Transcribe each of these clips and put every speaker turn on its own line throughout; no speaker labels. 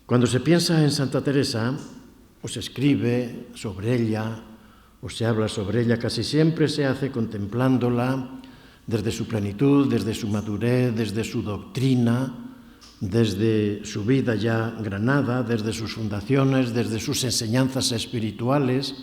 Cuando se piensa en Santa Teresa, o se escribe sobre ella, o se habla sobre ella, casi siempre se hace contemplándola desde su plenitud, desde su madurez, desde su doctrina, desde su vida ya granada, desde sus fundaciones, desde sus enseñanzas espirituales,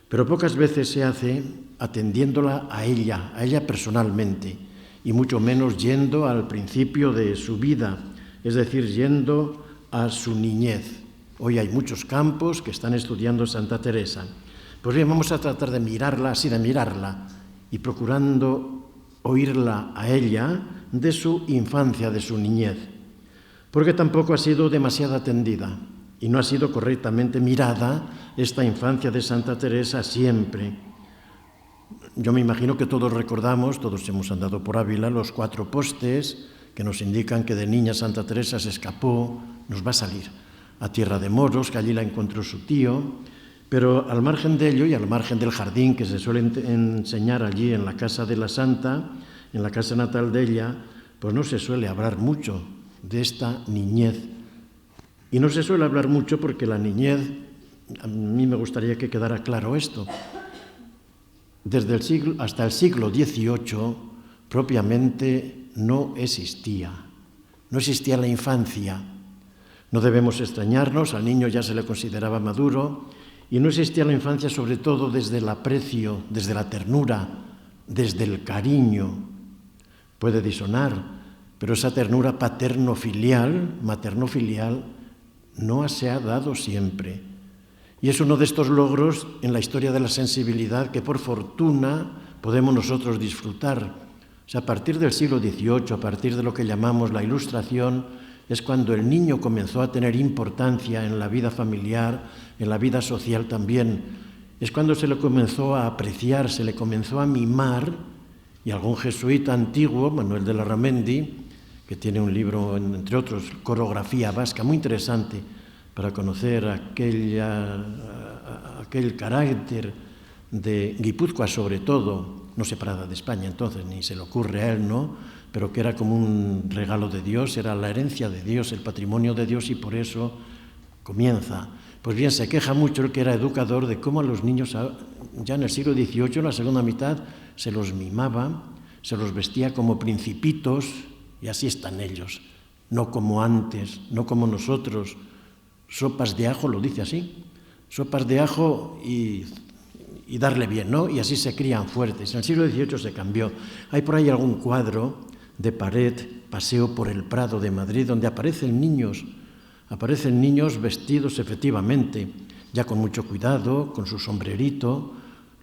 pero pocas veces se hace atendiéndola a ella personalmente, y mucho menos yendo al principio de su vida, es decir, yendo a su niñez. Hoy hay muchos campos que están estudiando Santa Teresa. Pues bien, vamos a tratar de mirarla, así de mirarla, y procurando oírla a ella de su infancia, de su niñez, porque tampoco ha sido demasiado atendida y no ha sido correctamente mirada esta infancia de Santa Teresa siempre. Yo me imagino que todos recordamos, todos hemos andado por Ávila, los 4 postes que nos indican que de niña Santa Teresa se escapó, nos va a salir a tierra de moros, que allí la encontró su tío, pero al margen de ello y al margen del jardín que se suele enseñar allí en la casa de la Santa, en la casa natal de ella, pues no se suele hablar mucho de esta niñez. Y no se suele hablar mucho porque la niñez, a mí me gustaría que quedara claro esto, desde el siglo, hasta el siglo XVIII propiamente no existía la infancia. No debemos extrañarnos, al niño ya se le consideraba maduro, y no existía la infancia sobre todo desde el aprecio, desde la ternura, desde el cariño. Puede disonar, pero esa ternura paterno-filial, materno-filial, no se ha dado siempre. Y es uno de estos logros en la historia de la sensibilidad que por fortuna podemos nosotros disfrutar. O sea, a partir del siglo XVIII, a partir de lo que llamamos la Ilustración, es cuando el niño comenzó a tener importancia en la vida familiar, en la vida social también. Es cuando se le comenzó a apreciar, se le comenzó a mimar, y algún jesuita antiguo, Manuel de Larramendi, que tiene un libro, entre otros, Corografía Vasca, muy interesante, para conocer aquel carácter de Guipúzcoa sobre todo, no separada de España entonces, ni se le ocurre a él, ¿no?, pero que era como un regalo de Dios, era la herencia de Dios, el patrimonio de Dios, y por eso comienza. Pues bien, se queja mucho el que era educador de cómo a los niños, ya en el siglo XVIII, en la segunda mitad, se los mimaba, se los vestía como principitos, y así están ellos, no como antes, no como nosotros. Sopas de ajo, lo dice así, sopas de ajo y darle bien, ¿no? Y así se crían fuertes. En el siglo XVIII se cambió. Hay por ahí algún cuadro de pared, Paseo por el Prado de Madrid, donde aparecen niños vestidos efectivamente, ya con mucho cuidado, con su sombrerito.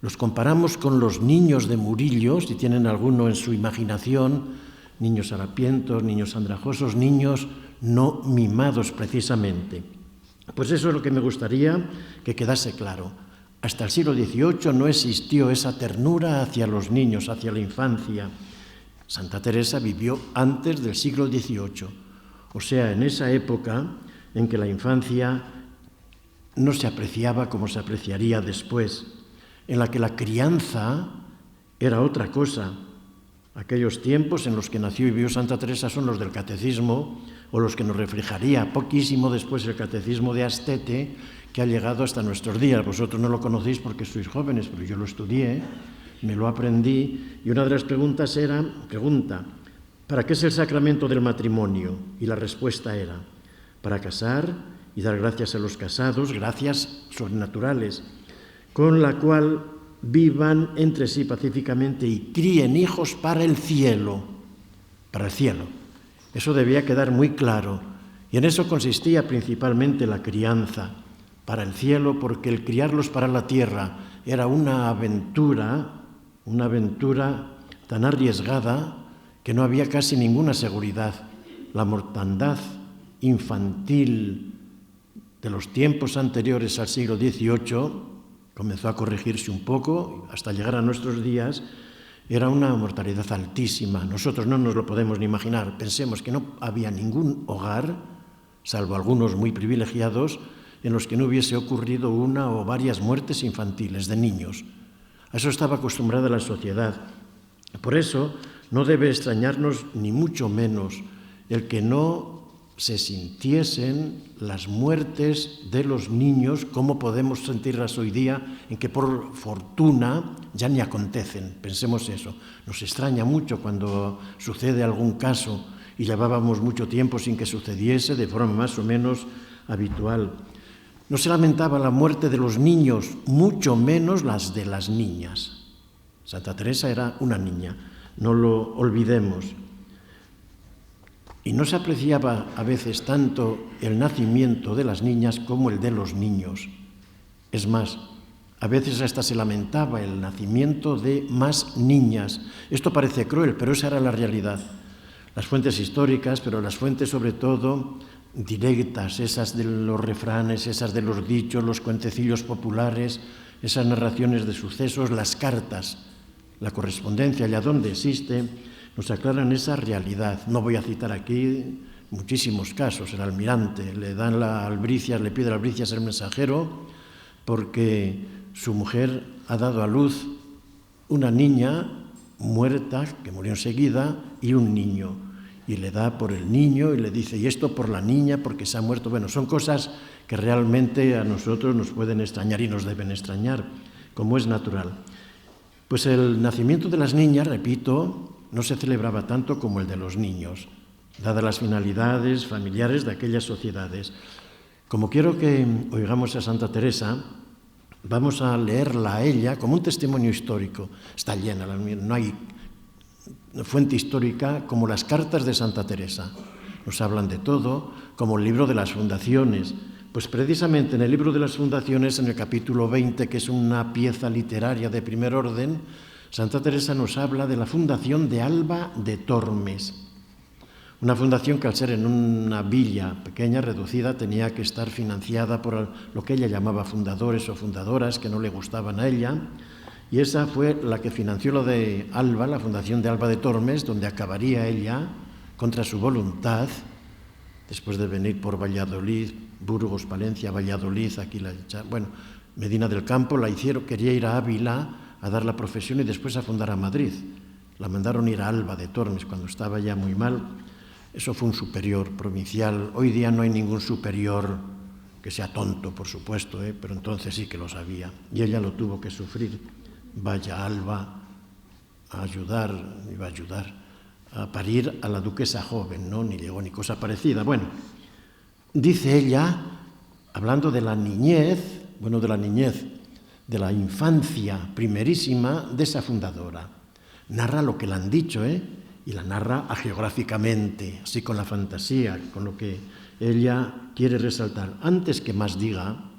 Los comparamos con los niños de Murillo, si tienen alguno en su imaginación, niños harapientos, niños andrajosos, niños no mimados precisamente. Pues eso es lo que me gustaría que quedase claro. Hasta el siglo XVIII no existió esa ternura hacia los niños, hacia la infancia. Santa Teresa vivió antes del siglo XVIII, o sea, en esa época en que la infancia no se apreciaba como se apreciaría después, en la que la crianza era otra cosa. Aquellos tiempos en los que nació y vivió Santa Teresa son los del catecismo, o los que nos reflejaría poquísimo después el catecismo de Astete, que ha llegado hasta nuestros días. Vosotros no lo conocéis porque sois jóvenes, pero yo lo estudié, me lo aprendí, y una de las preguntas era, ¿para qué es el sacramento del matrimonio? Y la respuesta era, para casar y dar gracias a los casados, gracias sobrenaturales, con la cual vivan entre sí pacíficamente y críen hijos para el cielo. Para el cielo. Eso debía quedar muy claro. Y en eso consistía principalmente la crianza, para el cielo, porque el criarlos para la tierra era una aventura tan arriesgada que no había casi ninguna seguridad. La mortandad infantil de los tiempos anteriores al siglo XVIII comenzó a corregirse un poco hasta llegar a nuestros días. Era una mortalidad altísima. Nosotros no nos lo podemos ni imaginar. Pensemos que no había ningún hogar, salvo algunos muy privilegiados, en los que no hubiese ocurrido una o varias muertes infantiles de niños. A eso estaba acostumbrada la sociedad. Por eso no debe extrañarnos ni mucho menos el que no se sintiesen las muertes de los niños como podemos sentirlas hoy día, en que por fortuna ya ni acontecen. Pensemos eso. Nos extraña mucho cuando sucede algún caso y llevábamos mucho tiempo sin que sucediese de forma más o menos habitual. No se lamentaba la muerte de los niños, mucho menos las de las niñas. Santa Teresa era una niña, no lo olvidemos. Y no se apreciaba a veces tanto el nacimiento de las niñas como el de los niños. Es más, a veces hasta se lamentaba el nacimiento de más niñas. Esto parece cruel, pero esa era la realidad. Las fuentes históricas, pero las fuentes sobre todo directas, esas de los refranes, esas de los dichos, los cuentecillos populares, esas narraciones de sucesos, las cartas, la correspondencia allá donde existe, nos aclaran esa realidad. No voy a citar aquí muchísimos casos. El almirante le dan la albricias, le pide la albricias al mensajero porque su mujer ha dado a luz una niña muerta, que murió enseguida, y un niño. Y le da por el niño y le dice, y esto por la niña porque se ha muerto. Bueno, son cosas que realmente a nosotros nos pueden extrañar y nos deben extrañar, como es natural. Pues el nacimiento de las niñas, repito, no se celebraba tanto como el de los niños, dadas las finalidades familiares de aquellas sociedades. Como quiero que oigamos a Santa Teresa, vamos a leerla a ella como un testimonio histórico. Está llena, no hay fuente histórica como las cartas de Santa Teresa. Nos hablan de todo, como el libro de las fundaciones. Pues precisamente en el libro de las fundaciones, en el capítulo 20, que es una pieza literaria de primer orden, Santa Teresa nos habla de la fundación de Alba de Tormes. Una fundación que al ser en una villa pequeña, reducida, tenía que estar financiada por lo que ella llamaba fundadores o fundadoras que no le gustaban a ella. Y esa fue la que financió lo de Alba, la fundación de Alba de Tormes, donde acabaría ella, contra su voluntad, después de venir por Valladolid, Burgos, Palencia, Valladolid, aquí Medina del Campo, la hicieron, quería ir a Ávila a dar la profesión y después a fundar a Madrid. La mandaron ir a Alba de Tormes cuando estaba ya muy mal. Eso fue un superior provincial. Hoy día no hay ningún superior que sea tonto, por supuesto, pero entonces sí que lo sabía. Y ella lo tuvo que sufrir. Vaya Alba iba a ayudar a parir a la duquesa joven, ¿no? Ni llegó ni cosa parecida. Bueno, dice ella, hablando de la niñez, de la infancia primerísima de esa fundadora. Narra lo que le han dicho, y la narra agiográficamente, así con la fantasía, con lo que ella quiere resaltar. Antes que más diga,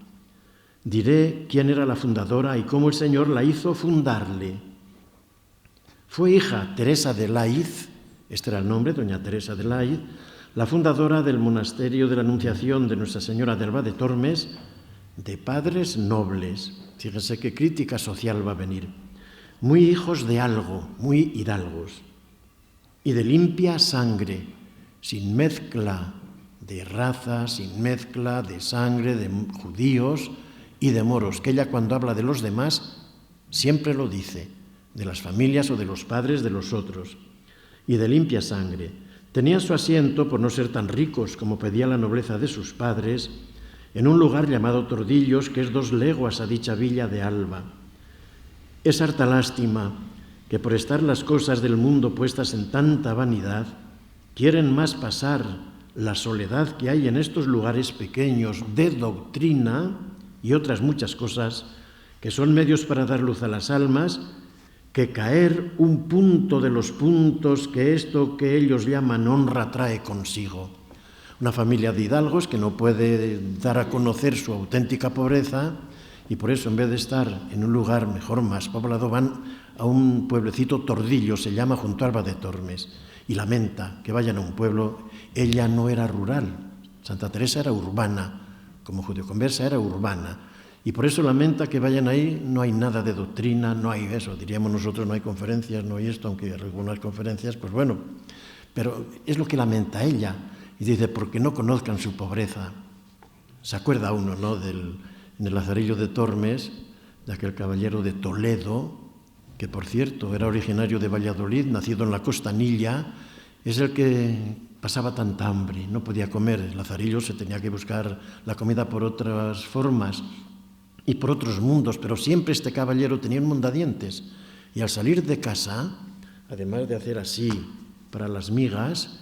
diré quién era la fundadora y cómo el Señor la hizo fundarle. Fue hija Teresa de Laiz, este era el nombre, doña Teresa de Laiz, la fundadora del monasterio de la Anunciación de Nuestra Señora de Alba de Tormes, de padres nobles. Fíjense qué crítica social va a venir. Muy hijos de algo, muy hidalgos, y de limpia sangre, sin mezcla de raza, sin mezcla de sangre de judíos y de moros, que ella cuando habla de los demás siempre lo dice, de las familias o de los padres de los otros, y de limpia sangre. Tenían su asiento, por no ser tan ricos como pedía la nobleza de sus padres, en un lugar llamado Tordillos, que es 2 leguas a dicha villa de Alba. Es harta lástima que por estar las cosas del mundo puestas en tanta vanidad, quieren más pasar la soledad que hay en estos lugares pequeños de doctrina y otras muchas cosas que son medios para dar luz a las almas, que caer un punto de los puntos que esto que ellos llaman honra trae consigo. Una familia de hidalgos que no puede dar a conocer su auténtica pobreza y por eso en vez de estar en un lugar mejor, más poblado, van a un pueblecito Tordillo, se llama, junto a Alba de Tormes, y lamenta que vayan a un pueblo. Ella no era rural, Santa Teresa era urbana, como judeoconversa era urbana, y por eso lamenta que vayan ahí. No hay nada de doctrina, no hay eso, diríamos nosotros, no hay conferencias, no hay esto, aunque hay algunas conferencias, pues bueno, pero es lo que lamenta ella, y dice, porque no conozcan su pobreza. Se acuerda uno, ¿no?, en el Lazarillo de Tormes, de aquel caballero de Toledo, que por cierto era originario de Valladolid, nacido en la Costanilla, es el que pasaba tanta hambre, no podía comer, el Lazarillo se tenía que buscar la comida por otras formas y por otros mundos, pero siempre este caballero tenía un mondadientes y al salir de casa, además de hacer así para las migas,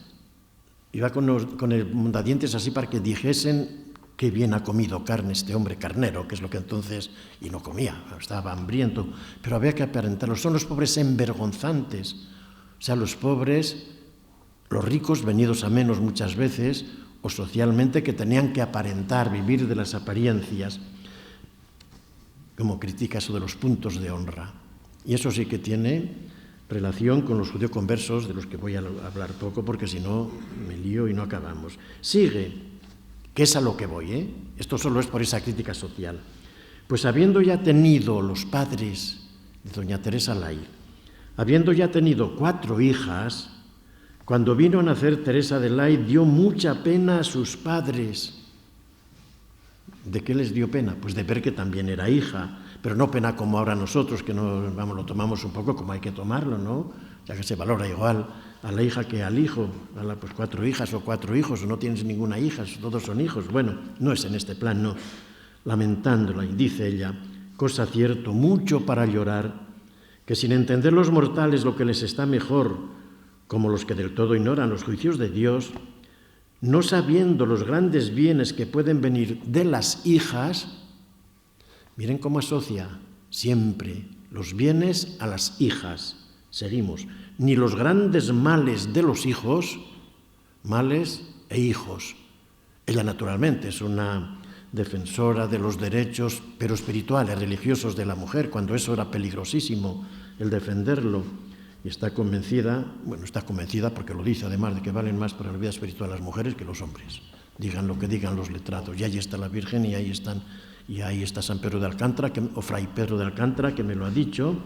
iba con el mondadientes así para que dijesen qué bien ha comido carne este hombre carnero, que es lo que entonces, y no comía, estaba hambriento, pero había que aparentarlo. Son los pobres envergonzantes, o sea, los pobres, los ricos venidos a menos muchas veces, o socialmente, que tenían que aparentar, vivir de las apariencias, como critica eso de los puntos de honra. Y eso sí que tiene relación con los judeoconversos, de los que voy a hablar poco, porque si no me lío y no acabamos. Sigue, que es a lo que voy, ¿eh? Esto solo es por esa crítica social. Pues habiendo ya tenido los padres de doña Teresa Lay, habiendo ya tenido 4 hijas, cuando vino a nacer Teresa de Lay dio mucha pena a sus padres. ¿De qué les dio pena? Pues de ver que también era hija, pero no pena como ahora nosotros, que no, vamos, lo tomamos un poco como hay que tomarlo, ¿no? Ya que se valora igual a la hija que al hijo, pues 4 hijas o 4 hijos, o no tienes ninguna hija, todos son hijos. Bueno, no es en este plan, no. Lamentándola, y dice ella, cosa cierto, mucho para llorar, que sin entender los mortales lo que les está mejor, como los que del todo ignoran los juicios de Dios, no sabiendo los grandes bienes que pueden venir de las hijas, miren cómo asocia siempre los bienes a las hijas. Seguimos. Ni los grandes males de los hijos, males e hijos. Ella naturalmente es una defensora de los derechos, pero espirituales, religiosos de la mujer, cuando eso era peligrosísimo, el defenderlo. Y está convencida porque lo dice además, de que valen más para la vida espiritual las mujeres que los hombres. Digan lo que digan los letrados. Y ahí está la Virgen y ahí está San Pedro de Alcántara, o Fray Pedro de Alcántara, que me lo ha dicho.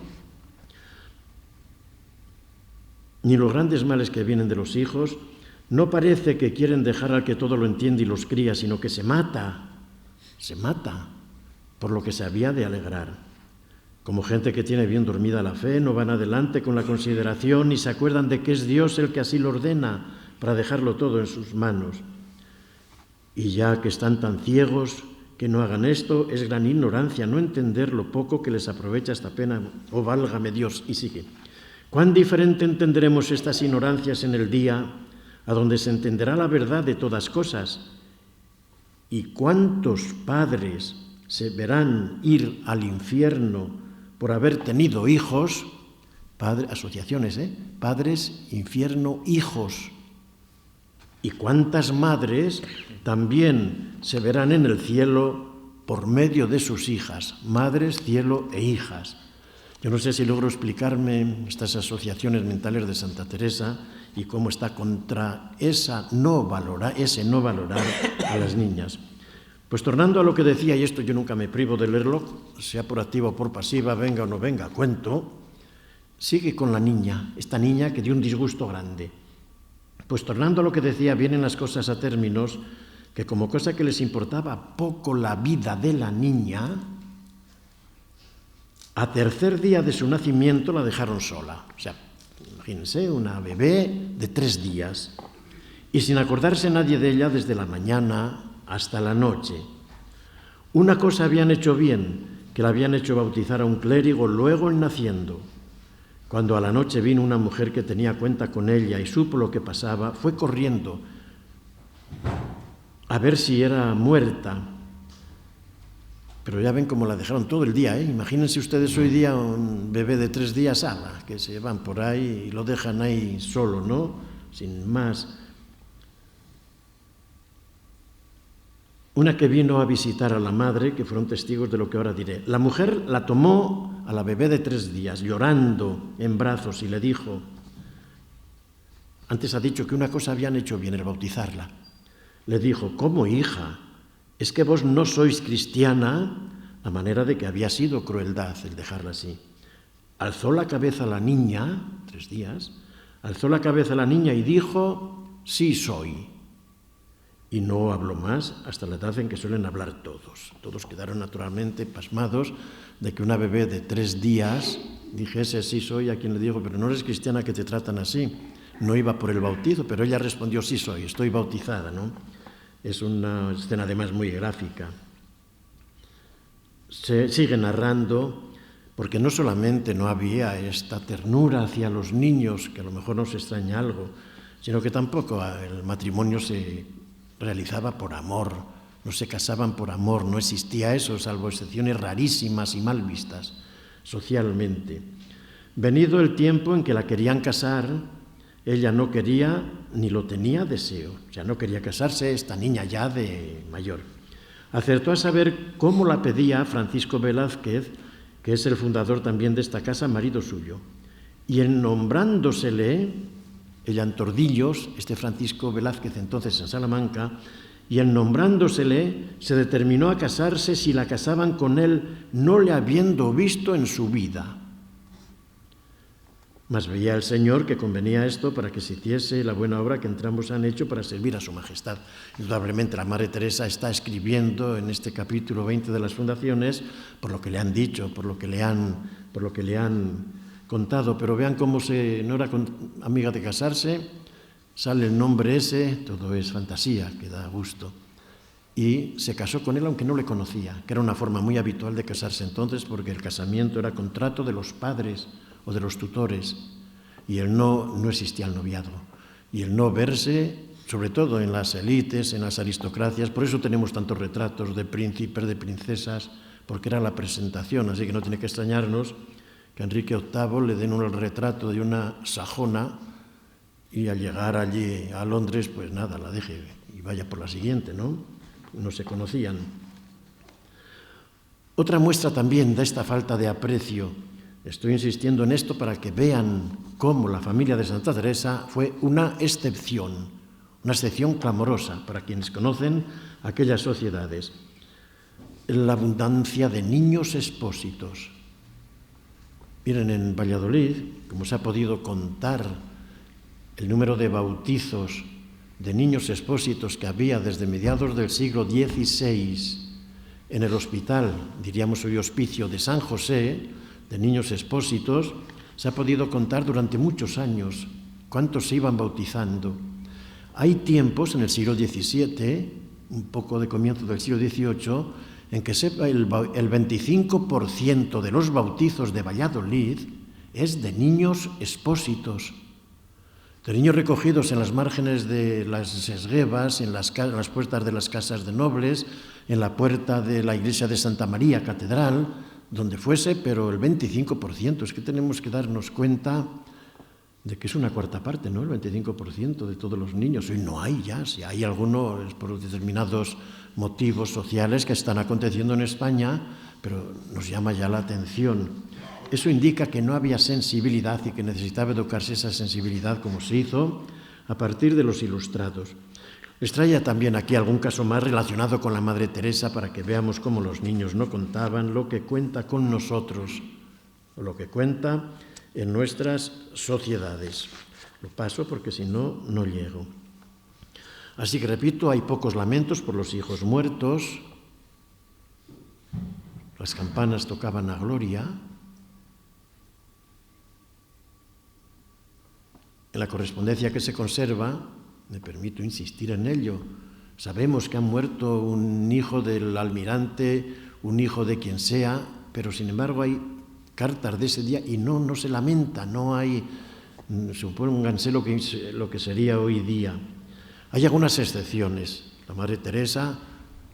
Ni los grandes males que vienen de los hijos, no parece que quieren dejar al que todo lo entiende y los cría, sino que se mata por lo que se había de alegrar. Como gente que tiene bien dormida la fe, no van adelante con la consideración ni se acuerdan de que es Dios el que así lo ordena para dejarlo todo en sus manos. Y ya que están tan ciegos que no hagan esto, es gran ignorancia no entender lo poco que les aprovecha esta pena. Oh, válgame Dios. Y sigue. ¿Cuán diferente entenderemos estas ignorancias en el día a donde se entenderá la verdad de todas cosas? ¿Y cuántos padres se verán ir al infierno por haber tenido hijos? Asociaciones, padres, infierno, hijos. ¿Y cuántas madres también se verán en el cielo por medio de sus hijas? Madres, cielo e hijas. Yo no sé si logro explicarme estas asociaciones mentales de Santa Teresa y cómo está contra ese no valorar a las niñas. Pues tornando a lo que decía, y esto yo nunca me privo de leerlo, sea por activa o por pasiva, venga o no venga, cuento, sigue con la niña, esta niña que dio un disgusto grande. Pues tornando a lo que decía, vienen las cosas a términos que como cosa que les importaba poco la vida de la niña, a tercer día de su nacimiento la dejaron sola. O sea, imagínense, una bebé de 3 días, y sin acordarse nadie de ella desde la mañana hasta la noche. Una cosa habían hecho bien, que la habían hecho bautizar a un clérigo luego en naciendo. Cuando a la noche vino una mujer que tenía cuenta con ella y supo lo que pasaba, fue corriendo a ver si era muerta. Pero ya ven cómo la dejaron todo el día, ¿eh? Imagínense ustedes hoy día un bebé de 3 días, que se van por ahí y lo dejan ahí solo, ¿no? Sin más. Una que vino a visitar a la madre, que fueron testigos de lo que ahora diré. La mujer la tomó a la bebé de 3 días, llorando en brazos, y le dijo, antes ha dicho que una cosa habían hecho bien, el bautizarla. Le dijo, ¿cómo, hija? ¿Es que vos no sois cristiana? A manera de que había sido crueldad el dejarla así. Alzó la cabeza la niña, 3 días, alzó la cabeza la niña y dijo, sí soy. Y no habló más hasta la edad en que suelen hablar todos. Todos quedaron naturalmente pasmados de que una bebé de 3 días dijese sí soy, a quien le digo, pero no eres cristiana que te tratan así. no iba por el bautizo, pero ella respondió, sí soy, estoy bautizada, ¿no? Es una escena además muy gráfica. Se sigue narrando, porque no solamente no había esta ternura hacia los niños, que a lo mejor nos extraña algo, sino que tampoco el matrimonio se realizaba por amor, no se casaban por amor, no existía eso, salvo excepciones rarísimas y mal vistas socialmente. Venido el tiempo en que la querían casar, ella no quería ni lo tenía deseo, o sea, no quería casarse esta niña ya de mayor. Acertó a saber cómo la pedía Francisco Velázquez, que es el fundador también de esta casa, marido suyo, y en nombrándosele, ella en Tordillos, este Francisco Velázquez entonces en Salamanca, y en nombrándosele se determinó a casarse si la casaban con él, no le habiendo visto en su vida. Mas veía el Señor que convenía esto para que se hiciese la buena obra que entrambos han hecho para servir a su majestad. Indudablemente la Madre Teresa está escribiendo en este capítulo 20 de las fundaciones por lo que le han dicho, por lo que le han contado, pero vean cómo no era amiga de casarse, sale el nombre ese, todo es fantasía, que da gusto. Y se casó con él aunque no le conocía, que era una forma muy habitual de casarse entonces, porque el casamiento era contrato de los padres o de los tutores, y no existía el noviazgo. Y el no verse, sobre todo en las élites, en las aristocracias, por eso tenemos tantos retratos de príncipes, de princesas, porque era la presentación, así que no tiene que extrañarnos que a Enrique VIII le den un retrato de una sajona y al llegar allí a Londres, pues nada, la deje y vaya por la siguiente, ¿no? No se conocían. Otra muestra también de esta falta de aprecio, estoy insistiendo en esto para que vean cómo la familia de Santa Teresa fue una excepción clamorosa para quienes conocen aquellas sociedades. La abundancia de niños expósitos. Miren, en Valladolid, como se ha podido contar el número de bautizos de niños expósitos que había desde mediados del siglo XVI en el hospital, diríamos hoy hospicio de San José, de niños expósitos, se ha podido contar durante muchos años cuántos se iban bautizando. Hay tiempos en el siglo XVII, un poco de comienzo del siglo XVIII, en que el 25% de los bautizos de Valladolid es de niños expósitos, de niños recogidos en las márgenes de las esguevas, en las puertas de las casas de nobles, en la puerta de la iglesia de Santa María, catedral, donde fuese, pero el 25%. Es que tenemos que darnos cuenta de que es una cuarta parte, ¿no? El 25% de todos los niños. Hoy no hay ya, si hay algunos por determinados motivos sociales que están aconteciendo en España, pero nos llama ya la atención. Eso indica que no había sensibilidad y que necesitaba educarse esa sensibilidad como se hizo a partir de los ilustrados. Les traía también aquí algún caso más relacionado con la Madre Teresa para que veamos cómo los niños no contaban lo que cuenta con nosotros, o lo que cuenta en nuestras sociedades. Lo paso porque si no, no llego. Así que repito, hay pocos lamentos por los hijos muertos. Las campanas tocaban a gloria. En la correspondencia que se conserva, me permito insistir en ello, sabemos que ha muerto un hijo del almirante, un hijo de quien sea, pero sin embargo hay cartas de ese día y no se lamenta, no hay, supónganse lo que sería hoy día. Hay algunas excepciones. La Madre Teresa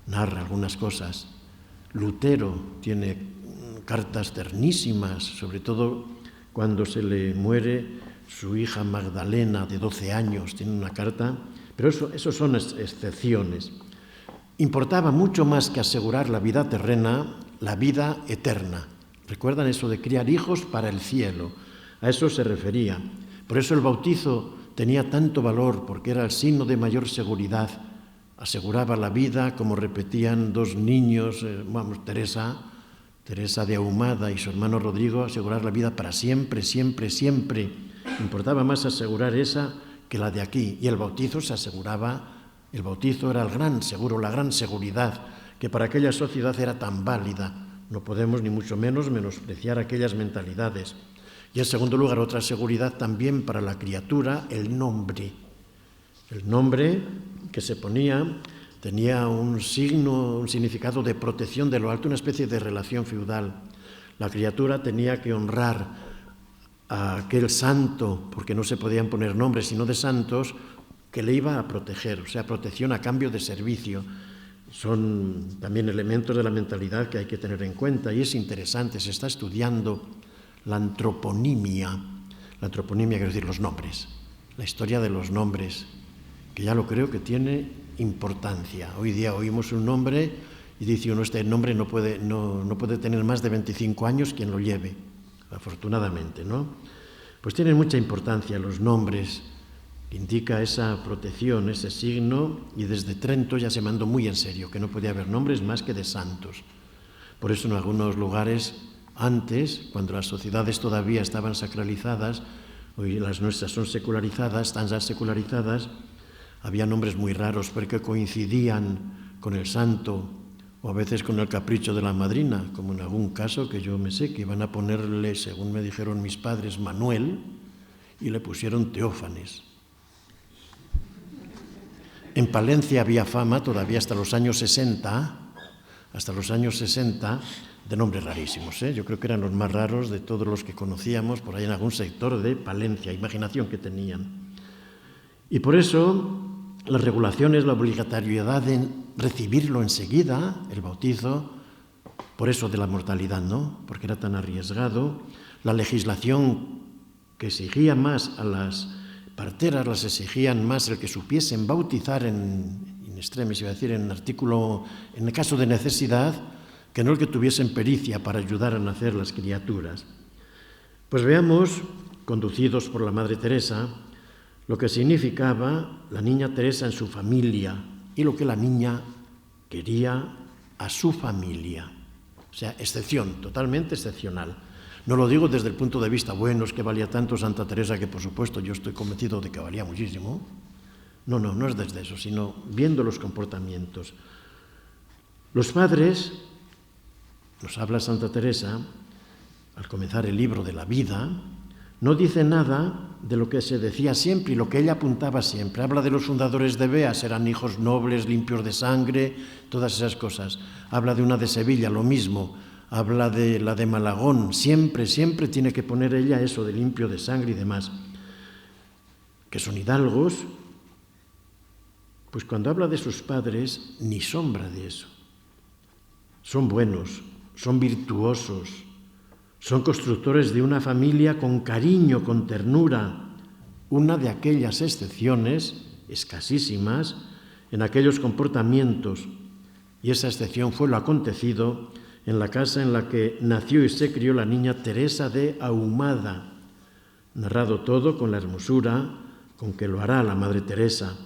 narra algunas cosas. Lutero tiene cartas ternísimas, sobre todo cuando se le muere su hija Magdalena, de 12 años, tiene una carta, pero eso son excepciones. Importaba mucho más que asegurar la vida terrena, la vida eterna. ¿Recuerdan eso de criar hijos para el cielo? A eso se refería. Por eso el bautizo tenía tanto valor, porque era el signo de mayor seguridad. Aseguraba la vida, como repetían dos niños, Teresa de Ahumada y su hermano Rodrigo, asegurar la vida para siempre, siempre, siempre. Importaba más asegurar esa que la de aquí. Y el bautizo se aseguraba, el bautizo era el gran seguro, la gran seguridad, que para aquella sociedad era tan válida. No podemos ni mucho menos menospreciar aquellas mentalidades. Y en segundo lugar, otra seguridad también para la criatura, el nombre. El nombre que se ponía tenía un significado de protección de lo alto, una especie de relación feudal. La criatura tenía que honrar a aquel santo, porque no se podían poner nombres sino de santos, que le iba a proteger, o sea, protección a cambio de servicio. Son también elementos de la mentalidad que hay que tener en cuenta, y es interesante, se está estudiando la antroponimia. La antroponimia quiere decir los nombres, la historia de los nombres, que ya lo creo que tiene importancia. Hoy día oímos un nombre y dice uno, este nombre no puede tener más de 25 años quien lo lleve, afortunadamente, ¿no? Pues tienen mucha importancia los nombres, que indica esa protección, ese signo, y desde Trento ya se mandó muy en serio, que no podía haber nombres más que de santos. Por eso en algunos lugares, antes, cuando las sociedades todavía estaban sacralizadas, hoy las nuestras son secularizadas, están ya secularizadas, había nombres muy raros porque coincidían con el santo o a veces con el capricho de la madrina, como en algún caso que yo me sé, que iban a ponerle, según me dijeron mis padres, Manuel, y le pusieron Teófanes. En Palencia había fama todavía hasta los años 60, de nombres rarísimos, ¿eh? Yo creo que eran los más raros de todos los que conocíamos por ahí en algún sector de Palencia, imaginación que tenían. Y por eso las regulaciones, la obligatoriedad de recibirlo enseguida, el bautizo, por eso de la mortalidad, ¿no? Porque era tan arriesgado. La legislación que exigía más a las parteras, las exigían más el que supiesen bautizar in extremis, iba a decir, en el caso de necesidad, que no el que tuviesen pericia para ayudar a nacer las criaturas. Pues veamos, conducidos por la Madre Teresa, lo que significaba la niña Teresa en su familia y lo que la niña quería a su familia. O sea, excepción, totalmente excepcional. No lo digo desde el punto de vista, bueno, es que valía tanto Santa Teresa, que por supuesto yo estoy convencido de que valía muchísimo. No es desde eso, sino viendo los comportamientos. Los padres, nos habla Santa Teresa, al comenzar el libro de la vida, no dice nada de lo que se decía siempre y lo que ella apuntaba siempre. Habla de los fundadores de Beas, eran hijos nobles, limpios de sangre, todas esas cosas. Habla de una de Sevilla, lo mismo. Habla de la de Malagón. Siempre tiene que poner ella eso de limpio de sangre y demás. Que son hidalgos, pues cuando habla de sus padres, ni sombra de eso. Son buenos, son virtuosos, son constructores de una familia con cariño, con ternura, una de aquellas excepciones, escasísimas, en aquellos comportamientos, y esa excepción fue lo acontecido en la casa en la que nació y se crió la niña Teresa de Ahumada, narrado todo con la hermosura con que lo hará la Madre Teresa,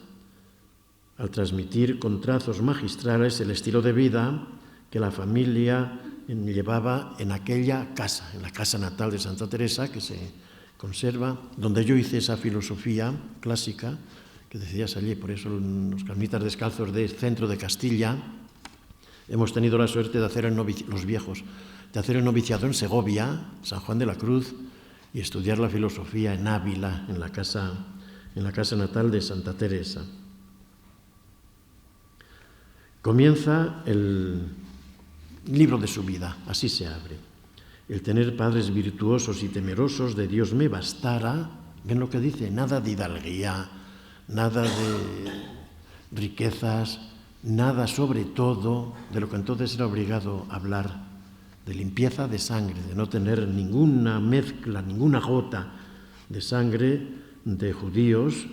al transmitir con trazos magistrales el estilo de vida que la familia llevaba en aquella casa, en la casa natal de Santa Teresa, que se conserva, donde yo hice esa filosofía clásica, que decías allí, por eso los carmelitas descalzos del centro de Castilla, hemos tenido la suerte de hacer los viejos, de hacer el noviciado en Segovia, San Juan de la Cruz, y estudiar la filosofía en Ávila, en la casa natal de Santa Teresa. Comienza el libro de su vida, así se abre. El tener padres virtuosos y temerosos de Dios me bastara. ¿Ven lo que dice? Nada de hidalguía, nada de riquezas, nada sobre todo de lo que entonces era obligado a hablar, de limpieza de sangre, de no tener ninguna mezcla, ninguna gota de sangre de judíos,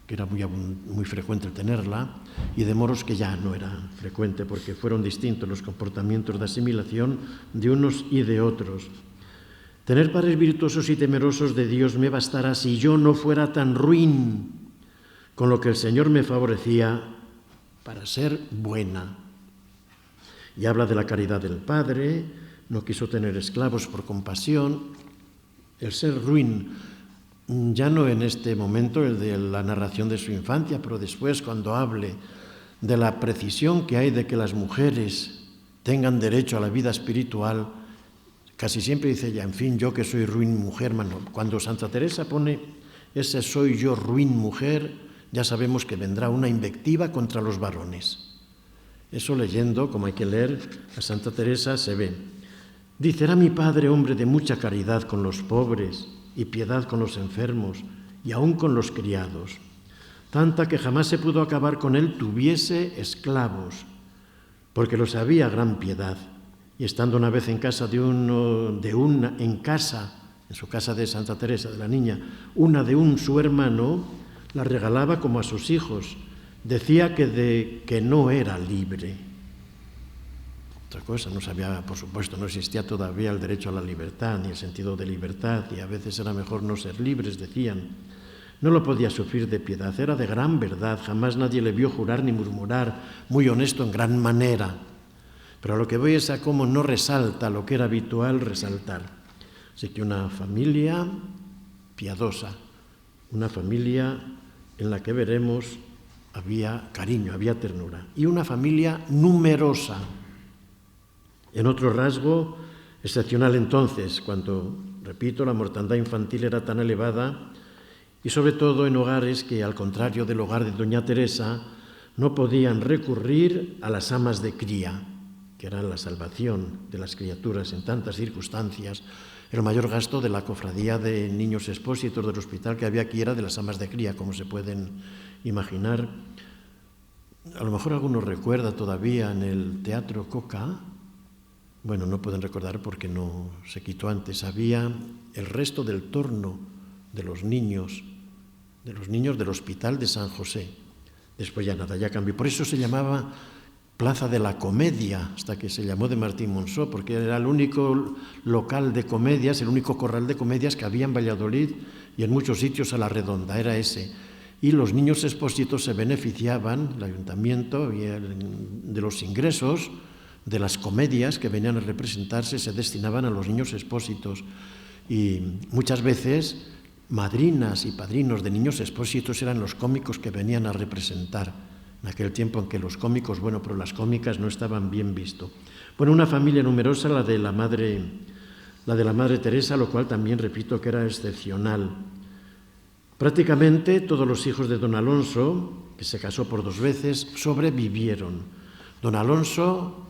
que era muy frecuente el tenerla, y de moros, que ya no era frecuente porque fueron distintos los comportamientos de asimilación de unos y de otros. Tener padres virtuosos y temerosos de Dios me bastará si yo no fuera tan ruin con lo que el Señor me favorecía para ser buena. Y habla de la caridad del Padre, no quiso tener esclavos por compasión, el ser ruin. Ya no en este momento, el de la narración de su infancia, pero después cuando hable de la precisión que hay de que las mujeres tengan derecho a la vida espiritual, casi siempre dice ella, en fin, yo que soy ruin mujer, cuando Santa Teresa pone ese soy yo ruin mujer, ya sabemos que vendrá una invectiva contra los varones. Eso leyendo, como hay que leer, a Santa Teresa se ve. Dice, era mi padre hombre de mucha caridad con los pobres y piedad con los enfermos y aún con los criados, tanta que jamás se pudo acabar con él tuviese esclavos, porque los había gran piedad. Y estando una vez en casa en su casa de Santa Teresa, de la niña, una de su hermano, la regalaba como a sus hijos. Decía que no era libre. Otra cosa, no sabía, por supuesto, no existía todavía el derecho a la libertad, ni el sentido de libertad, y a veces era mejor no ser libres, decían. No lo podía sufrir de piedad, era de gran verdad, jamás nadie le vio jurar ni murmurar, muy honesto en gran manera. Pero a lo que voy es a cómo no resalta lo que era habitual resaltar. Así que una familia piadosa, una familia en la que veremos había cariño, había ternura, y una familia numerosa. En otro rasgo excepcional entonces, cuando, repito, la mortandad infantil era tan elevada, y sobre todo en hogares que, al contrario del hogar de doña Teresa, no podían recurrir a las amas de cría, que eran la salvación de las criaturas en tantas circunstancias. El mayor gasto de la cofradía de niños expósitos del hospital que había aquí era de las amas de cría, como se pueden imaginar. A lo mejor alguno recuerda todavía en el Teatro Coca, bueno, no pueden recordar porque no se quitó antes, había el resto del torno de los niños del Hospital de San José. Después ya nada, ya cambió. Por eso se llamaba Plaza de la Comedia, hasta que se llamó de Martín Monzó, porque era el único local de comedias, el único corral de comedias que había en Valladolid y en muchos sitios a la redonda, era ese. Y los niños expósitos se beneficiaban, el ayuntamiento, de los ingresos de las comedias que venían a representarse, se destinaban a los niños expósitos. Y muchas veces madrinas y padrinos de niños expósitos eran los cómicos que venían a representar. En aquel tiempo en que los cómicos, pero las cómicas no estaban bien visto. Bueno, una familia numerosa, la de la madre Teresa, lo cual también repito que era excepcional. Prácticamente todos los hijos de don Alonso, que se casó por 2 veces, sobrevivieron. Don Alonso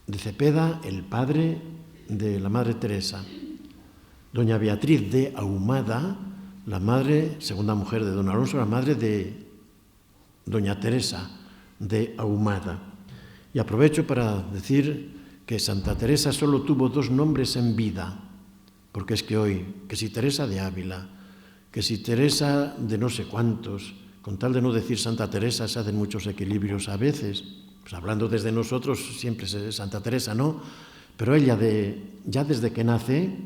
de Cepeda, el padre de la madre Teresa. Doña Beatriz de Ahumada, la madre, segunda mujer de don Alonso, la madre de doña Teresa de Ahumada. Y aprovecho para decir que Santa Teresa solo tuvo 2 nombres en vida, porque es que hoy, que si Teresa de Ávila, que si Teresa de no sé cuántos, con tal de no decir Santa Teresa, se hacen muchos equilibrios a veces. Pues hablando desde nosotros, siempre es Santa Teresa, ¿no? Pero ella, ya desde que nace,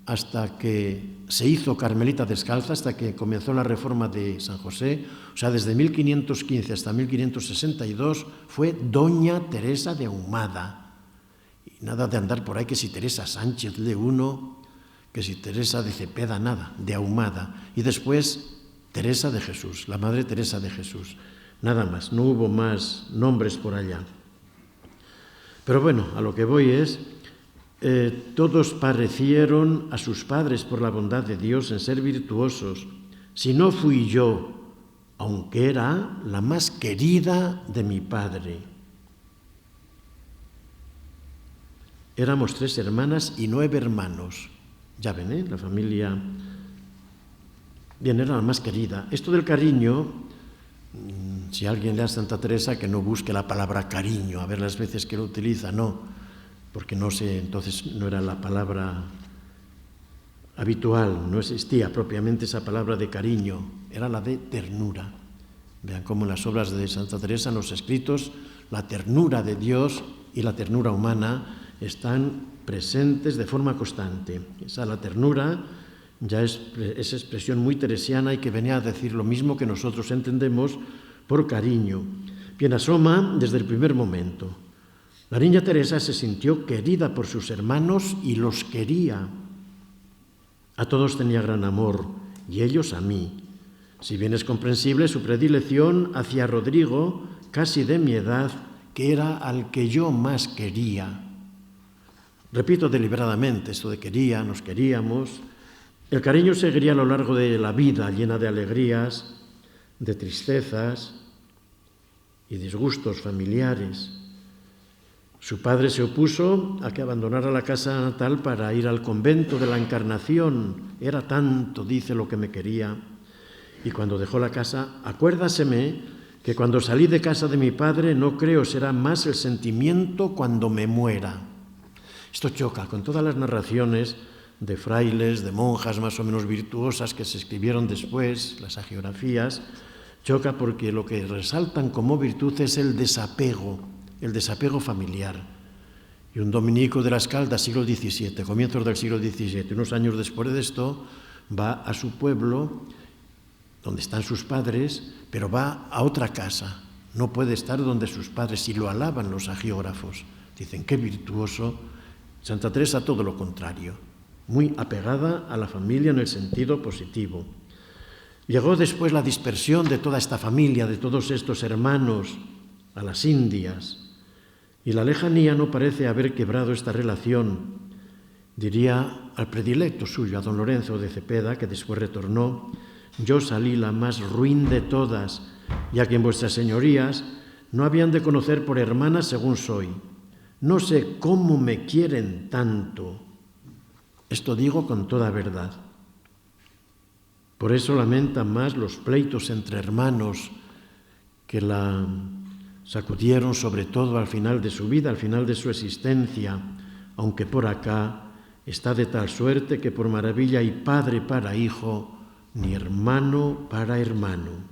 hasta que se hizo carmelita descalza, hasta que comenzó la reforma de San José, o sea, desde 1515 hasta 1562, fue doña Teresa de Ahumada. Y nada de andar por ahí que si Teresa Sánchez de uno, que si Teresa de Cepeda, nada, de Ahumada. Y después Teresa de Jesús, la madre Teresa de Jesús. Nada más, no hubo más nombres por allá. Pero bueno, a lo que voy es, todos parecieron a sus padres por la bondad de Dios en ser virtuosos. Si no fui yo, aunque era la más querida de mi padre. Éramos 3 hermanas y 9 hermanos. Ya ven, la familia, bien, era la más querida. Esto del cariño, si alguien lee a Santa Teresa, que no busque la palabra cariño, a ver las veces que lo utiliza, no, porque no sé, entonces no era la palabra habitual, no existía propiamente esa palabra de cariño, era la de ternura. Vean cómo en las obras de Santa Teresa, en los escritos, la ternura de Dios y la ternura humana están presentes de forma constante. Esa la ternura ya es expresión muy teresiana y que venía a decir lo mismo que nosotros entendemos por cariño. Bien, asoma desde el primer momento. La niña Teresa se sintió querida por sus hermanos y los quería. A todos tenía gran amor, y ellos a mí. Si bien es comprensible su predilección hacia Rodrigo, casi de mi edad, que era al que yo más quería. Repito deliberadamente esto de quería, nos queríamos. El cariño seguiría a lo largo de la vida, llena de alegrías, de tristezas y disgustos familiares. Su padre se opuso a que abandonara la casa natal para ir al convento de la Encarnación. Era tanto, dice, lo que me quería. Y cuando dejó la casa, acuérdaseme que cuando salí de casa de mi padre no creo será más el sentimiento cuando me muera. Esto choca con todas las narraciones de frailes, de monjas más o menos virtuosas que se escribieron después, las hagiografías. Choca porque lo que resaltan como virtud es el desapego familiar. Y un dominico de la Escalda, siglo XVII, comienzos del siglo XVII, unos años después de esto, va a su pueblo, donde están sus padres, pero va a otra casa. No puede estar donde sus padres, y lo alaban los hagiógrafos. Dicen, qué virtuoso. Santa Teresa, todo lo contrario, muy apegada a la familia en el sentido positivo. Llegó después la dispersión de toda esta familia, de todos estos hermanos, a las Indias, y la lejanía no parece haber quebrado esta relación. Diría al predilecto suyo, a don Lorenzo de Cepeda, que después retornó, yo salí la más ruin de todas, ya que en vuestras señorías no habían de conocer por hermana según soy. No sé cómo me quieren tanto. Esto digo con toda verdad. Por eso lamentan más los pleitos entre hermanos que la sacudieron sobre todo al final de su vida, al final de su existencia, aunque por acá está de tal suerte que por maravilla hay padre para hijo, ni hermano para hermano.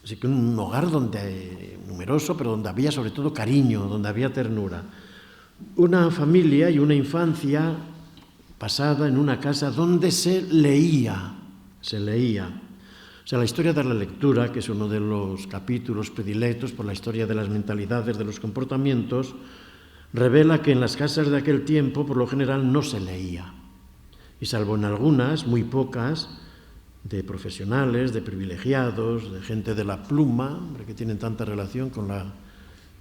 Así que un hogar numeroso, pero donde había sobre todo cariño, donde había ternura. Una familia y una infancia pasada en una casa donde se leía. O sea, la historia de la lectura, que es uno de los capítulos predilectos por la historia de las mentalidades, de los comportamientos, revela que en las casas de aquel tiempo, por lo general, no se leía. Y salvo en algunas, muy pocas, de profesionales, de privilegiados, de gente de la pluma, que tienen tanta relación con la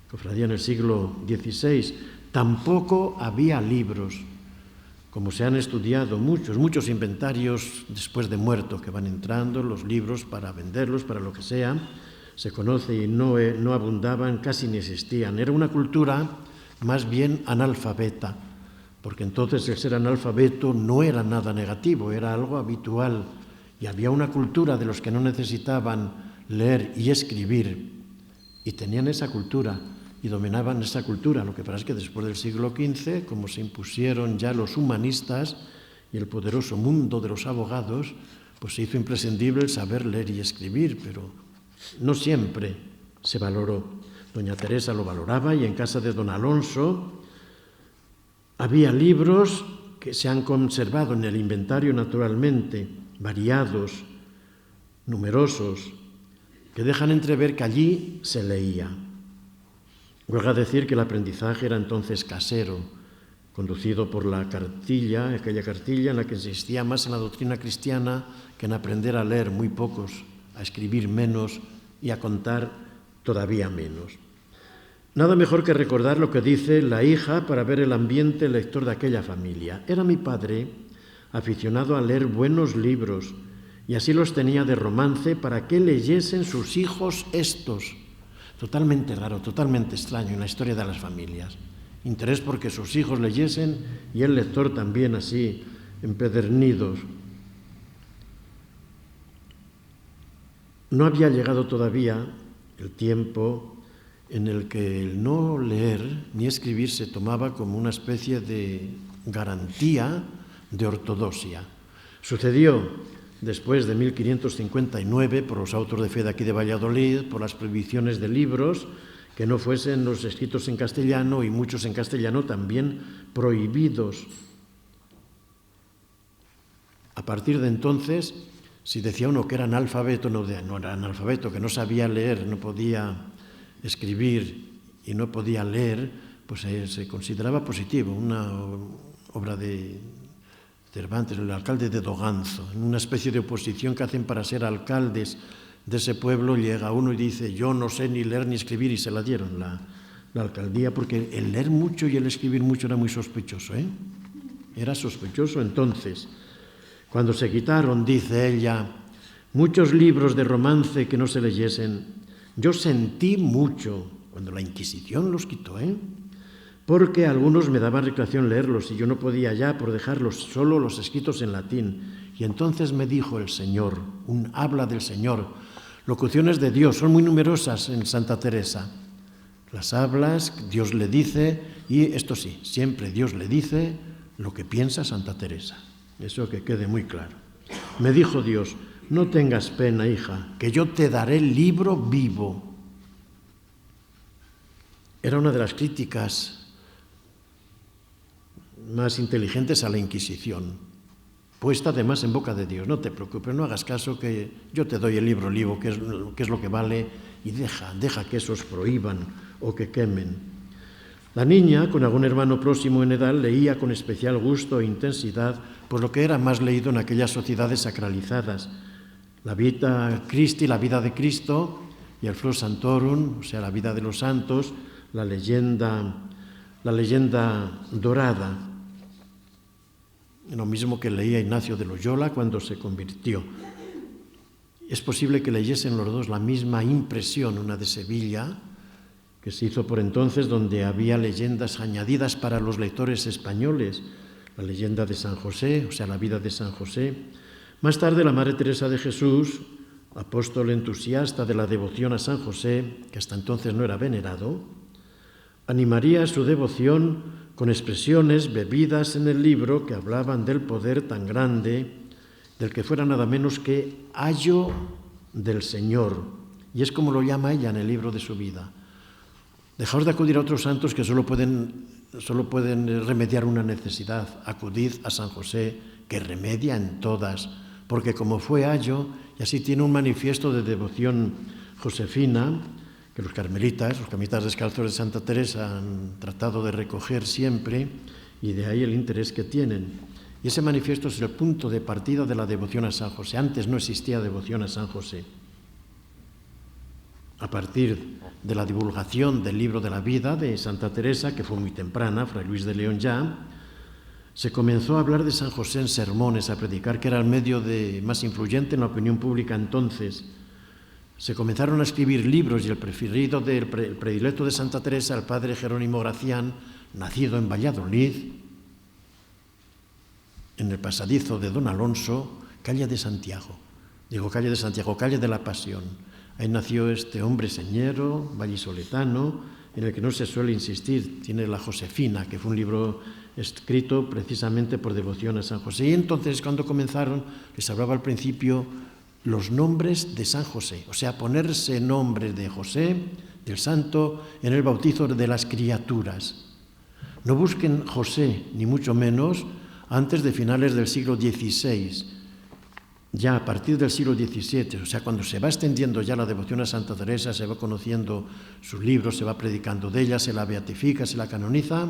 cofradía en el siglo XVI, tampoco había libros, como se han estudiado muchos inventarios después de muerto que van entrando, los libros para venderlos, para lo que sea, se conoce y no abundaban, casi ni existían. Era una cultura más bien analfabeta, porque entonces el ser analfabeto no era nada negativo, era algo habitual. Y había una cultura de los que no necesitaban leer y escribir, y tenían esa cultura, y dominaban esa cultura. Lo que pasa es que después del siglo XV, como se impusieron ya los humanistas y el poderoso mundo de los abogados, pues se hizo imprescindible el saber leer y escribir, pero no siempre se valoró. Doña Teresa lo valoraba, y en casa de don Alonso había libros que se han conservado en el inventario naturalmente, variados, numerosos, que dejan entrever que allí se leía. Huelga decir que el aprendizaje era entonces casero, conducido por la cartilla, aquella cartilla en la que insistía más en la doctrina cristiana que en aprender a leer, muy pocos, a escribir menos y a contar todavía menos. Nada mejor que recordar lo que dice la hija para ver el ambiente lector de aquella familia. Era mi padre aficionado a leer buenos libros, y así los tenía de romance para que leyesen sus hijos estos. Totalmente raro, totalmente extraño en la historia de las familias. Interés porque sus hijos leyesen y el lector también así, empedernidos. No había llegado todavía el tiempo en el que el no leer ni escribir se tomaba como una especie de garantía de ortodoxia. Sucedió después de 1559 por los autos de fe de aquí de Valladolid, por las prohibiciones de libros que no fuesen los escritos en castellano, y muchos en castellano también prohibidos. A partir de entonces, si decía uno que era analfabeto, no era analfabeto, que no sabía leer, no podía escribir y no podía leer, pues se consideraba positivo. Una obra de Cervantes, el alcalde de Doganzo, en una especie de oposición que hacen para ser alcaldes de ese pueblo, llega uno y dice, yo no sé ni leer ni escribir, y se la dieron la alcaldía, porque el leer mucho y el escribir mucho era muy sospechoso, ¿eh? Era sospechoso. Entonces, cuando se quitaron, dice ella, muchos libros de romance que no se leyesen, yo sentí mucho cuando la Inquisición los quitó, porque algunos me daban recreación leerlos y yo no podía ya por dejarlos solo los escritos en latín. Y entonces me dijo el Señor, habla del Señor, locuciones de Dios, son muy numerosas en Santa Teresa. Las hablas, Dios le dice, y esto sí, siempre Dios le dice lo que piensa Santa Teresa. Eso que quede muy claro. Me dijo Dios, no tengas pena, hija, que yo te daré el libro vivo. Era una de las críticas más inteligentes a la Inquisición, puesta además en boca de Dios. No te preocupes, no hagas caso, que yo te doy el libro vivo, que es lo que vale, y deja que esos prohíban o que quemen. La niña, con algún hermano próximo en edad, leía con especial gusto e intensidad por lo que era más leído en aquellas sociedades sacralizadas. La Vita Christi, la vida de Cristo, y el Flor Santorum, o sea, la vida de los santos, la leyenda dorada. Lo mismo que leía Ignacio de Loyola cuando se convirtió. Es posible que leyesen los dos la misma impresión, una de Sevilla, que se hizo por entonces, donde había leyendas añadidas para los lectores españoles, la leyenda de San José, o sea, la vida de San José. Más tarde, la Madre Teresa de Jesús, apóstol entusiasta de la devoción a San José, que hasta entonces no era venerado, animaría su devoción con expresiones bebidas en el libro que hablaban del poder tan grande, del que fuera nada menos que ayo del Señor. Y es como lo llama ella en el libro de su vida. Dejaos de acudir a otros santos que solo pueden remediar una necesidad. Acudid a San José, que remedia en todas, porque como fue ayo, y así tiene un manifiesto de devoción josefina, que los carmelitas descalzos de Santa Teresa han tratado de recoger siempre, y de ahí el interés que tienen. Y ese manifiesto es el punto de partida de la devoción a San José. Antes no existía devoción a San José. A partir de la divulgación del libro de la vida de Santa Teresa, que fue muy temprana, Fray Luis de León ya, se comenzó a hablar de San José en sermones, a predicar, que era el medio más influyente en la opinión pública entonces. Se comenzaron a escribir libros y el predilecto de Santa Teresa, el padre Jerónimo Gracián, nacido en Valladolid, en el pasadizo de Don Alonso, calle de Santiago. Digo calle de Santiago, calle de la Pasión. Ahí nació este hombre señero, vallisoletano, en el que no se suele insistir. Tiene la Josefina, que fue un libro escrito precisamente por devoción a San José. Y entonces, cuando comenzaron, les hablaba al principio los nombres de San José, o sea, ponerse nombre de José, del santo, en el bautizo de las criaturas. No busquen José, ni mucho menos, antes de finales del siglo XVI. Ya a partir del siglo XVII, o sea, cuando se va extendiendo ya la devoción a Santa Teresa, se va conociendo sus libros, se va predicando de ella, se la beatifica, se la canoniza,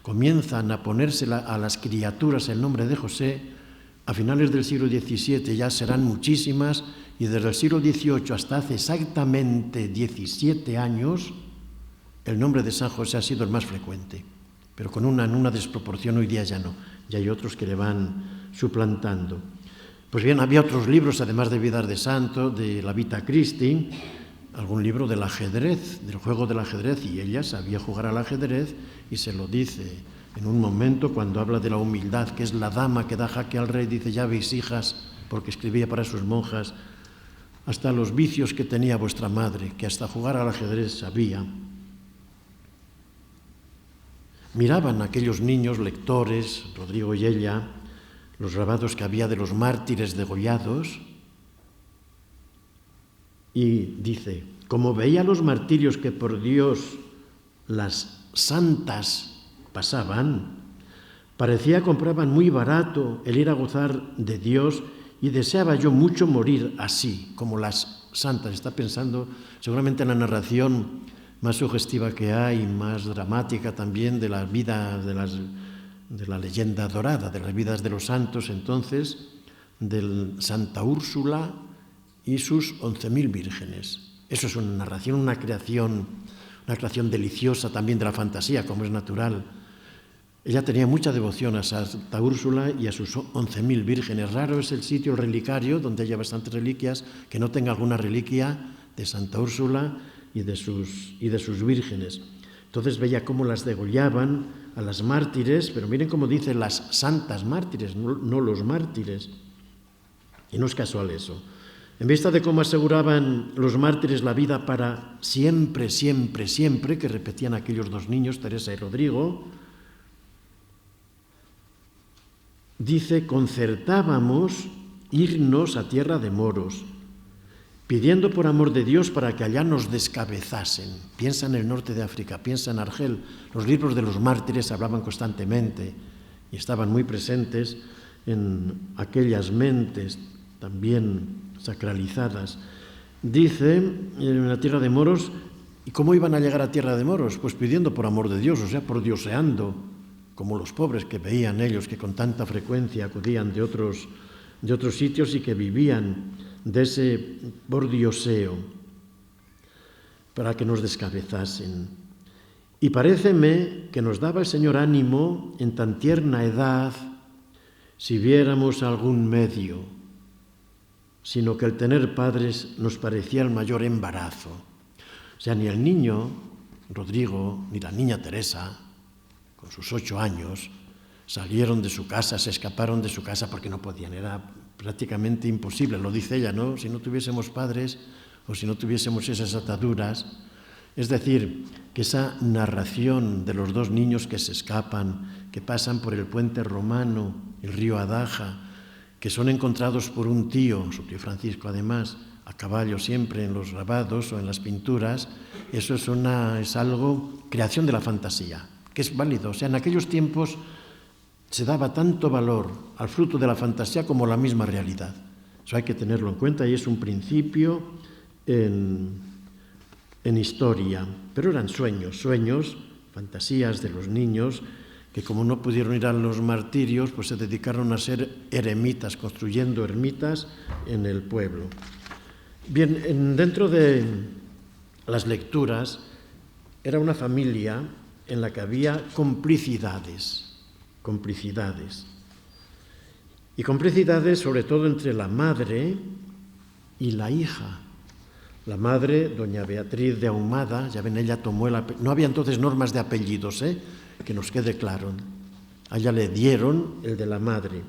comienzan a ponerse a las criaturas el nombre de José. A finales del siglo XVII ya serán muchísimas, y desde el siglo XVIII hasta hace exactamente 17 años, el nombre de San José ha sido el más frecuente, pero con una desproporción. Hoy día ya no, ya hay otros que le van suplantando. Pues bien, había otros libros, además de Vidas de Santo, de la Vita Christi, algún libro del ajedrez, del juego del ajedrez, y ella sabía jugar al ajedrez, y se lo dice en un momento cuando habla de la humildad, que es la dama que da jaque al rey. Dice, ya veis, hijas, porque escribía para sus monjas, hasta los vicios que tenía vuestra madre, que hasta jugar al ajedrez sabía. Miraban aquellos niños lectores, Rodrigo y ella, los grabados que había de los mártires degollados, y dice, como veía los martirios que por Dios las santas pasaban, parecía compraban muy barato el ir a gozar de Dios, y deseaba yo mucho morir así, como las santas. Está pensando seguramente en la narración más sugestiva que hay, más dramática también de la vida de la leyenda dorada, de las vidas de los santos entonces, de Santa Úrsula y sus 11.000 vírgenes. Eso es una narración, una creación una creación deliciosa también de la fantasía, como es natural. Ella tenía mucha devoción a Santa Úrsula y a sus 11.000 vírgenes. Raro es el sitio, el relicario, donde haya bastantes reliquias, que no tenga alguna reliquia de Santa Úrsula y de sus vírgenes. Entonces veía cómo las degollaban a las mártires, pero miren cómo dice las santas mártires, no los mártires. Y no es casual eso. En vista de cómo aseguraban los mártires la vida para siempre, siempre, siempre, que repetían aquellos dos niños, Teresa y Rodrigo, dice, concertábamos irnos a tierra de moros, pidiendo por amor de Dios para que allá nos descabezasen. Piensa en el norte de África, piensa en Argel. Los libros de los mártires hablaban constantemente y estaban muy presentes en aquellas mentes también sacralizadas. Dice, en la tierra de moros, ¿y cómo iban a llegar a tierra de moros? Pues pidiendo por amor de Dios, o sea, por dioseando, como los pobres que veían ellos, que con tanta frecuencia acudían de otros sitios y que vivían de ese pordioseo, para que nos descabezasen. Y paréceme que nos daba el Señor ánimo en tan tierna edad, si viéramos algún medio, sino que el tener padres nos parecía el mayor embarazo. O sea, ni el niño Rodrigo, ni la niña Teresa, con sus 8 años, salieron de su casa, se escaparon de su casa porque no podían, era prácticamente imposible, lo dice ella, ¿no? Si no tuviésemos padres o si no tuviésemos esas ataduras. Es decir, que esa narración de los dos niños que se escapan, que pasan por el puente romano, el río Adaja, que son encontrados por un tío, su tío Francisco además, a caballo siempre en los grabados o en las pinturas, eso es algo, creación de la fantasía, que es válido. O sea, en aquellos tiempos se daba tanto valor al fruto de la fantasía como a la misma realidad. Eso hay que tenerlo en cuenta y es un principio en historia. Pero eran sueños, fantasías de los niños que como no pudieron ir a los martirios, pues se dedicaron a ser eremitas, construyendo ermitas en el pueblo. Bien, dentro de las lecturas era una familia en la que había complicidades. Y complicidades sobre todo entre la madre y la hija. La madre, doña Beatriz de Ahumada, ya ven, ella tomó no había entonces normas de apellidos, que nos quede claro. A ella le dieron el de la madre.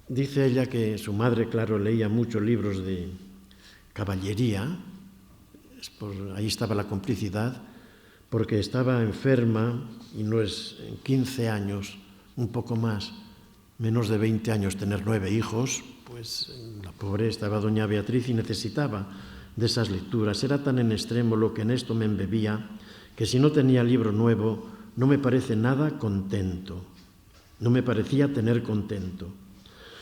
Dice ella que su madre, claro, leía muchos libros de caballería, ahí estaba la complicidad, porque estaba enferma y no es en 15 años, un poco más, menos de 20 años, tener 9 hijos, pues la pobre estaba doña Beatriz y necesitaba de esas lecturas. Era tan en extremo lo que en esto me embebía, que si no tenía libro nuevo, no me parece nada contento. No me parecía tener contento.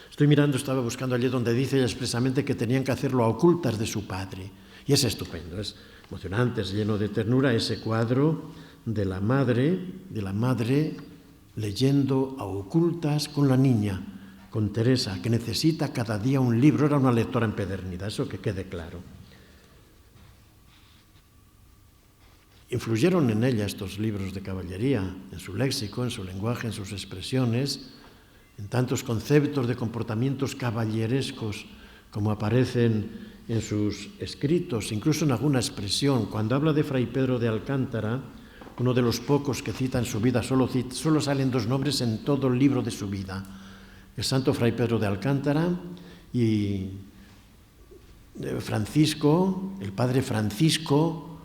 Estoy mirando, estaba buscando allí donde dice ella expresamente que tenían que hacerlo a ocultas de su padre. Y es estupendo, es emocionante, es lleno de ternura ese cuadro de la madre leyendo a ocultas con la niña, con Teresa, que necesita cada día un libro. Era una lectora empedernida, eso que quede claro. Influyeron en ella estos libros de caballería, en su léxico, en su lenguaje, en sus expresiones, en tantos conceptos de comportamientos caballerescos como aparecen en sus escritos, incluso en alguna expresión. Cuando habla de Fray Pedro de Alcántara, uno de los pocos que cita en su vida, solo salen 2 nombres en todo el libro de su vida: el santo Fray Pedro de Alcántara y Francisco, el padre Francisco,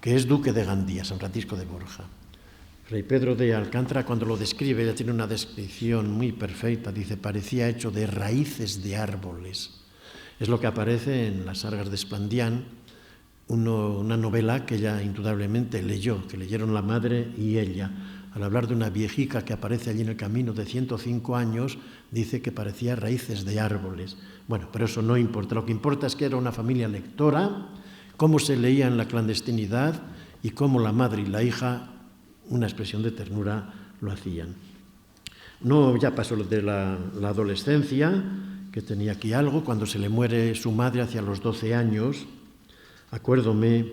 que es duque de Gandía, San Francisco de Borja. Fray Pedro de Alcántara, cuando lo describe, ella tiene una descripción muy perfecta, dice, parecía hecho de raíces de árboles. Es lo que aparece en Las Sargas de Esplandián, una novela que ella indudablemente leyó, que leyeron la madre y ella. Al hablar de una viejica que aparece allí en el camino de 105 años, dice que parecía raíces de árboles. Bueno, pero eso no importa. Lo que importa es que era una familia lectora, cómo se leía en la clandestinidad y cómo la madre y la hija, una expresión de ternura, lo hacían. No, ya pasó de la adolescencia que tenía aquí algo. Cuando se le muere su madre hacia los 12 años, acuérdome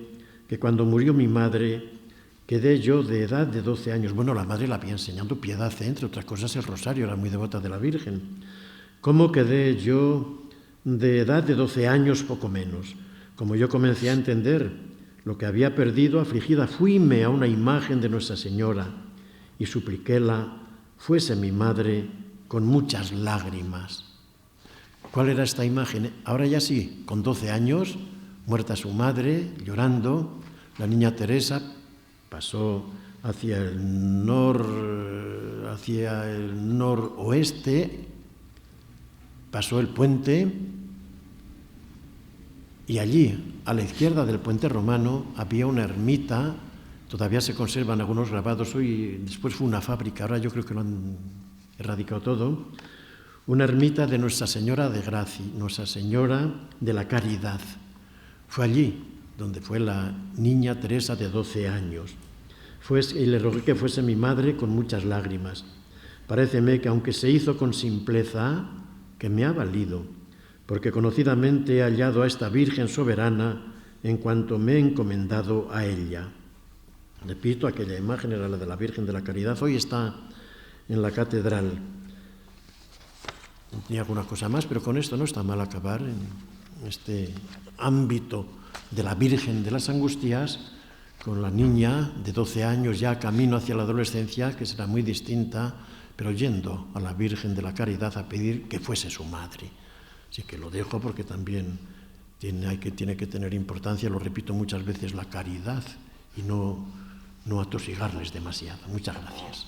que cuando murió mi madre quedé yo de edad de 12 años. Bueno, la madre la había enseñado piedad, entre otras cosas el rosario, era muy devota de la Virgen. ¿Cómo quedé yo de edad de 12 años, poco menos? Como yo comencé a entender lo que había perdido, afligida, fuime a una imagen de Nuestra Señora y supliquéla fuese mi madre con muchas lágrimas. ¿Cuál era esta imagen? Ahora ya sí, con 12 años, muerta su madre, llorando, la niña Teresa pasó hacia el noroeste, pasó el puente y allí, a la izquierda del puente romano, había una ermita, todavía se conservan algunos grabados hoy, después fue una fábrica, ahora yo creo que lo han erradicado todo, una ermita de Nuestra Señora de Gracia, Nuestra Señora de la Caridad. Fue allí donde fue la niña Teresa de 12 años. Y le rogué que fuese mi madre con muchas lágrimas. Paréceme que aunque se hizo con simpleza, que me ha valido, porque conocidamente he hallado a esta Virgen soberana en cuanto me he encomendado a ella. Repito, aquella imagen era la de la Virgen de la Caridad, hoy está en la catedral. Tenía alguna cosa más, pero con esto no está mal acabar en este ámbito de la Virgen de las Angustias, con la niña de 12 años ya camino hacia la adolescencia, que será muy distinta, pero yendo a la Virgen de la Caridad a pedir que fuese su madre. Así que lo dejo porque también tiene que tener importancia, lo repito muchas veces, la caridad y no atosigarles demasiado. Muchas gracias.